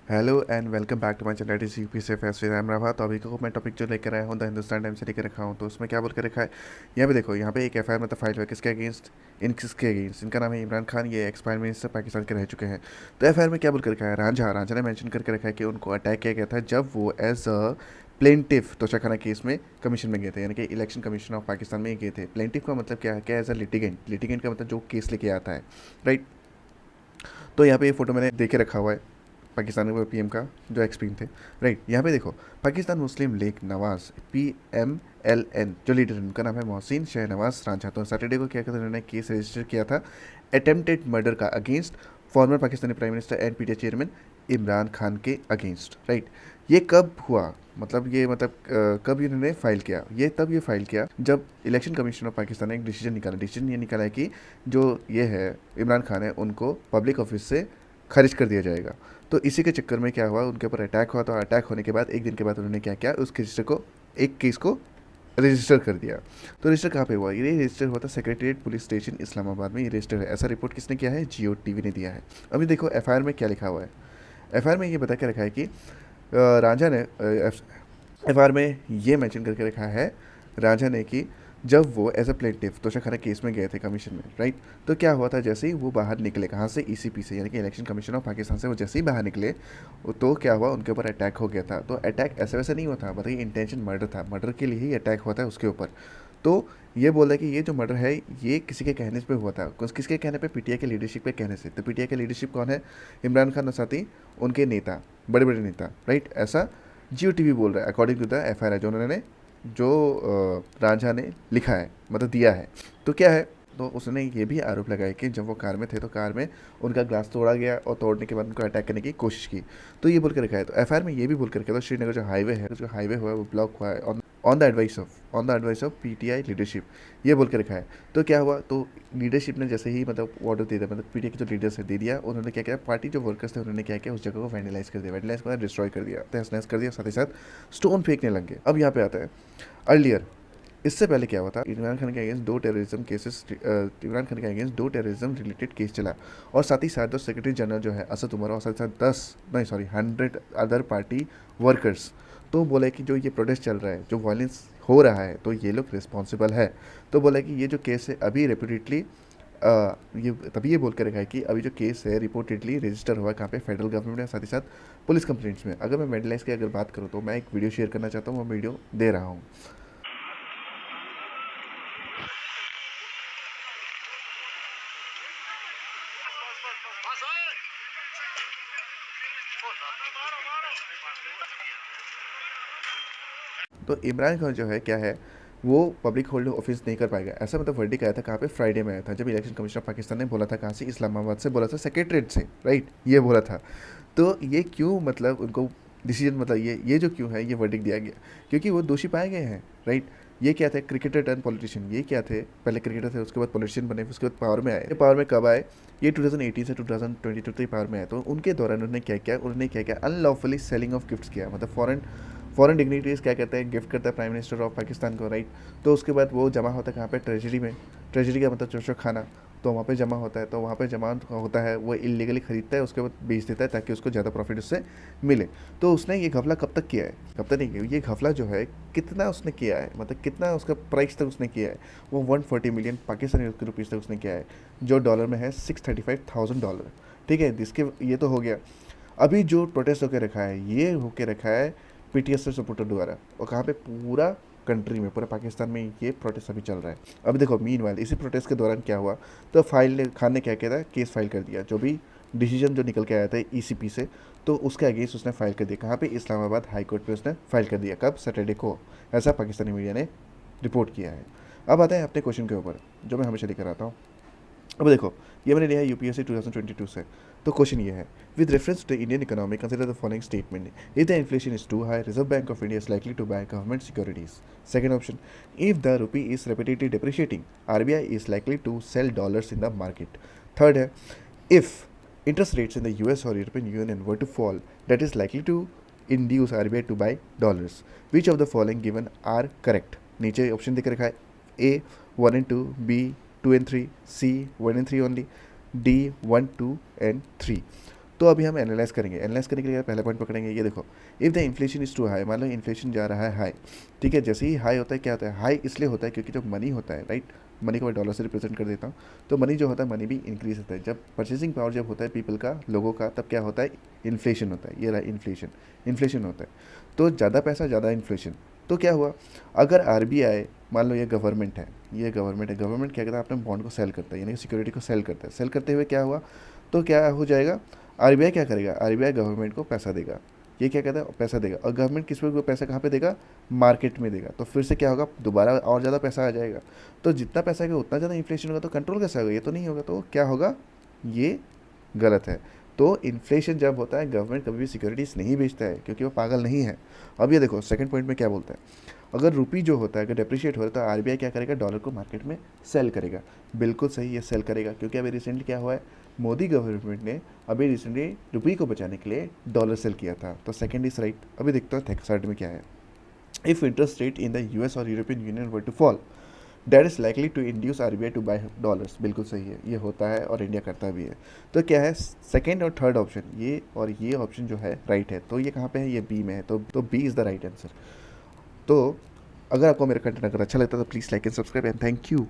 Hello and welcome back to my channel इस UP से फैस रहा। तो अभी को मैं टॉपिक जो लेकर आया हूँ द हिंदुस्तान टाइम से लेकर रखा हूँ। तो उसमें क्या बोल कर रखा है, यहाँ पे देखो, यहाँ पे एक एफआईआर मतलब फाइल हुआ किसके अगेंस्ट, किसके अगेंस्ट, इनका नाम है इमरान खान। ये एक्स प्राइम मिनिस्टर पाकिस्तान के रह चुके हैं। तो एफआईआर में क्या बोल कर रखा है, रांझा ने मेंशन करके रखा है कि उनको अटैक किया गया था जब वो as a plaintiff Toshakhana case में कमीशन में गए थे, यानी कि इलेक्शन कमीशन ऑफ पाकिस्तान में गए थे। प्लेंटिफ का मतलब क्या है, क्या एज अ लिटिगेंट का मतलब जो केस लेके आता है, राइट। तो यहाँ पे ये फोटो मैंने देखे रखा हुआ है पाकिस्तान के पीएम का, जो एक्सपीन थे, राइट। यहाँ पे देखो, पाकिस्तान मुस्लिम लीग नवाज PMLN जो लीडर है उनका नाम है मोहसिन शहनवाज रांझा। तो सैटरडे को क्या कहते हैं, उन्होंने केस रजिस्टर किया था अटेम्प्टेड मर्डर का against farmer Pakistani prime minister and PTA chairman Imran Khan के अगेंस्ट, राइट। ये कब हुआ, कब इन्होंने फाइल किया, ये तब ये फाइल किया जब इलेक्शन कमीशन ऑफ पाकिस्तान ने एक डिसीजन ये निकाला है कि जो ये है इमरान खान है उनको पब्लिक ऑफिस से खारिज कर दिया जाएगा। तो इसी के चक्कर में क्या हुआ, उनके ऊपर अटैक हुआ। तो अटैक होने के बाद एक दिन के बाद उन्होंने क्या किया, उस रजिस्टर को, एक केस को रजिस्टर कर दिया। तो रजिस्टर कहाँ पे हुआ, ये रजिस्टर हुआ था सेक्रेटेरिएट पुलिस स्टेशन इस्लामाबाद में। ये रजिस्टर है, ऐसा रिपोर्ट किसने किया है, जियो टीवी ने दिया है। अभी देखो एफआईआर में क्या लिखा हुआ है। एफआईआर में ये बता के रखा है कि रांझा ने, एफआईआर में ये मेंशन करके रखा है रांझा ने कि जब वो as a plaintiff Toshakhana case में गए थे कमीशन में, राइट। तो क्या हुआ था, जैसे ही वो बाहर निकले, कहाँ से, ECP से, यानी कि इलेक्शन कमीशन ऑफ पाकिस्तान से, वो जैसे ही बाहर निकले तो क्या हुआ, उनके ऊपर अटैक हो गया था। तो अटैक ऐसे वैसे नहीं हुआ था, बताइए, इंटेंशन मर्डर था, मर्डर के लिए ही अटैक हुआ था उसके ऊपर। तो ये बोल रहा है कि ये जो मर्डर है ये किसी के कहने पे हुआ था, किसके कहने पे, PTA के लीडरशिप के कहने से। तो PTA के लीडरशिप कौन है, इमरान खान और साथ ही उनके नेता, बड़े बड़े नेता, राइट। ऐसा जियो टीवी बोल रहा है अकॉर्डिंग टू द एफआईआर जो उन्होंने, जो रांझा ने लिखा है, मतलब दिया है। तो क्या है, तो उसने ये भी आरोप लगाया कि जब वो कार में थे तो कार में उनका ग्लास तोड़ा गया और तोड़ने के बाद उनको अटैक करने की कोशिश की। तो ये बोल कर रखा है। तो एफआईआर में ये भी बोल कर रखा है, तो श्रीनगर जो हाईवे है, जो हाईवे हुआ है वो ब्लॉक हुआ है on the advice of PTI leadership, ये बोल के रखा है। तो क्या हुआ, तो लीडरशिप ने जैसे ही मतलब ऑर्डर दे दिया, मतलब PTA के जो लीडर्स है दे दिया, उन्होंने क्या किया, पार्टी जो वर्कर्स थे उन्होंने क्या किया, उस जगह को वैंडलाइज कर दिया, वैंडलाइज मतलब डिस्ट्रॉय कर दिया, तहस नहस कर दिया, साथ ही साथ स्टोन फेंकने लग गए। अब यहाँ पे आता है अर्लियर, इससे पहले क्या हुआ था, इमरान खान के अगेंस्ट दो टेररिज्म रिलेटेड केस चला, और साथ ही साथ जो सेक्रेटरी जनरल जो है असद उमर, और साथ ही साथ 100 अदर पार्टी वर्कर्स। तो बोला कि जो ये प्रोटेस्ट चल रहा है, जो वायलेंस हो रहा है, तो ये लोग रिस्पॉन्सिबल है। तो बोला कि ये जो केस है अभी रेपुटेडली, ये तभी ये बोल कर रखा है कि अभी जो केस है रिपोर्टेडली रजिस्टर हुआ है कहाँ पे, फेडरल गवर्नमेंट में, साथ ही साथ पुलिस कंप्लेंट्स में। अगर मैं मेडलाइज की अगर बात करूँ तो मैं एक वीडियो शेयर करना चाहता हूँ, वो वीडियो दे रहा हूँ। तो इमरान खान जो है क्या है, वो पब्लिक होल्ड ऑफिस नहीं कर पाएगा, ऐसा मतलब वर्डिक आया था कहाँ पे, फ्राइडे में आया था, जब इलेक्शन कमीशन ऑफ पाकिस्तान ने बोला था, कहाँ से, इस्लामाबाद से बोला था, सेक्रेटरीट से, राइट, ये बोला था। तो ये क्यों, मतलब उनको डिसीजन, मतलब ये जो क्यों है, ये वर्डिक दिया गया, क्योंकि वो दोषी पाए गए हैं, राइट। ये क्या थे, क्रिकेटर टर्न पॉलिटिशियन, ये क्या थे, पहले क्रिकेटर थे, उसके बाद पॉलिटिशियन बने, उसके बाद पावर में आए। ये पावर में कब आए, ये 2018 से 2022 तक पावर में आए। तो उनके दौरान उन्होंने क्या किया, अनलॉफुली सेलिंग ऑफ गिफ्ट्स किया, मतलब फॉरेन डिग्निटरीज क्या कहते हैं, गिफ्ट करता है प्राइम मिनिस्टर ऑफ पाकिस्तान को, राइट। तो उसके बाद वो जमा होता है कहाँ पे, ट्रेजरी में। ट्रेजरी का मतलब चोशो खाना, तो वहाँ पे जमा होता है। तो वहाँ पे जमा होता है, वो इलीगली खरीदता है, उसके बाद बेच देता है ताकि उसको ज़्यादा प्रॉफिट उससे मिले। तो उसने ये घपला कब तक किया है, कब तक नहीं किया, ये घपला जो है कितना उसने किया है, मतलब कितना उसका प्राइस तक उसने किया है, वो 140 मिलियन पाकिस्तानी रुपीज़ तक उसने किया है, जो डॉलर में है $635,000, ठीक है। जिसके ये तो हो गया। अभी जो प्रोटेस्ट होकर रखा है, ये होकर रखा है PTS सपोर्टर द्वारा, और कहाँ पे, पूरा कंट्री में, पूरा पाकिस्तान में ये प्रोटेस्ट अभी चल रहा है। अब देखो मीनवाइल इसी प्रोटेस्ट के दौरान क्या हुआ, तो खान ने क्या किया था, केस फाइल कर दिया, जो भी डिसीजन जो निकल के आया था ECP से, तो उसके अगेंस्ट उसने फाइल कर दिया, कहाँ पे, इस्लामाबाद हाई कोर्ट पे उसने फाइल कर दिया, कब, सैटरडे को, ऐसा पाकिस्तानी मीडिया ने रिपोर्ट किया है। अब आते हैं अपने क्वेश्चन के ऊपर, जो मैं हमेशा लेकर आता हूँ। अब देखो, ये मैंने लिया है UPSC 2022 से। तो क्वेश्चन ये है, with reference to Indian economy consider the following statement, if the inflation is too high, Reserve Bank of India is likely to buy government securities. Second option, if the rupee is repeatedly depreciating, RBI is likely to sell dollars in the market. Third है, if interest rates in the US or European Union were to fall, that is likely to induce RBI to buy dollars. Which of the following given are correct? नीचे option दिख रखा है, A 1 and 2, B 2 and 3, C 1 and 3 only, D 1 2 and 3। तो अभी हम analyse करेंगे। Analyse करने के लिए पहला पॉइंट पकड़ेंगे, ये देखो, if the inflation is too high, मान लो इन्फ्लेशन जा रहा है हाई, ठीक है। जैसे ही हाई होता है क्या होता है, हाई इसलिए होता है क्योंकि जो मनी होता है, राइट, मनी को मैं डॉलर से रिप्रेजेंट कर देता हूँ, तो मनी जो होता है, मनी भी इंक्रीज होता है। जब परचेसिंग पावर जब होता है पीपल का, लोगों का, तब क्या होता है, इन्फ्लेशन होता है। ये रहा इन्फ्लेशन, इन्फ्लेशन होता है। तो ज़्यादा पैसा ज़्यादा इन्फ्लेशन। तो क्या हुआ, अगर आरबीआई, मान लो ये गवर्नमेंट है, ये गवर्नमेंट है, गवर्नमेंट क्या करता है, अपने बॉन्ड को सेल करता है, यानी कि सिक्योरिटी को सेल करता है। सेल करते हुए क्या हुआ, तो क्या हो जाएगा, आरबीआई क्या करेगा, आरबीआई गवर्नमेंट को पैसा देगा। ये क्या कहता है, पैसा देगा। और गवर्नमेंट किस पे पैसा कहाँ पे देगा, मार्केट में देगा। तो फिर से क्या होगा, दोबारा और ज़्यादा पैसा आ जाएगा। तो जितना पैसा आएगा उतना ज़्यादा इन्फ्लेशन होगा। तो कंट्रोल कैसे होगा, ये तो नहीं होगा। तो क्या होगा, ये गलत है। तो इन्फ्लेशन जब होता है, गवर्नमेंट कभी भी सिक्योरिटीज़ नहीं बेचता है, क्योंकि वो पागल नहीं है। अब ये देखो सेकंड पॉइंट में क्या बोलता है, अगर रुपी जो होता है अगर डेप्रिशिएट हो रहा है, तो आरबीआई क्या करेगा, डॉलर को मार्केट में सेल करेगा। बिल्कुल सही, ये सेल करेगा, क्योंकि अभी रिसेंटली क्या हुआ है, मोदी गवर्नमेंट ने अभी रिसेंटली रुपी को बचाने के लिए डॉलर सेल किया था। तो सेकंड इज राइट। अभी देखते हो थर्ड में क्या है, if interest rate in the US or European Union were to fall, that is likely to induce RBI to buy dollars. बिल्कुल सही है, ये होता है और इंडिया करता भी है। तो क्या है, सेकंड और थर्ड ऑप्शन, ये और ये ऑप्शन जो है राइट है। तो ये कहाँ पे है, ये बी में है। तो B is the right answer. तो अगर आपको मेरा कंटेंट अगर अच्छा लगता है तो please like and subscribe and thank you.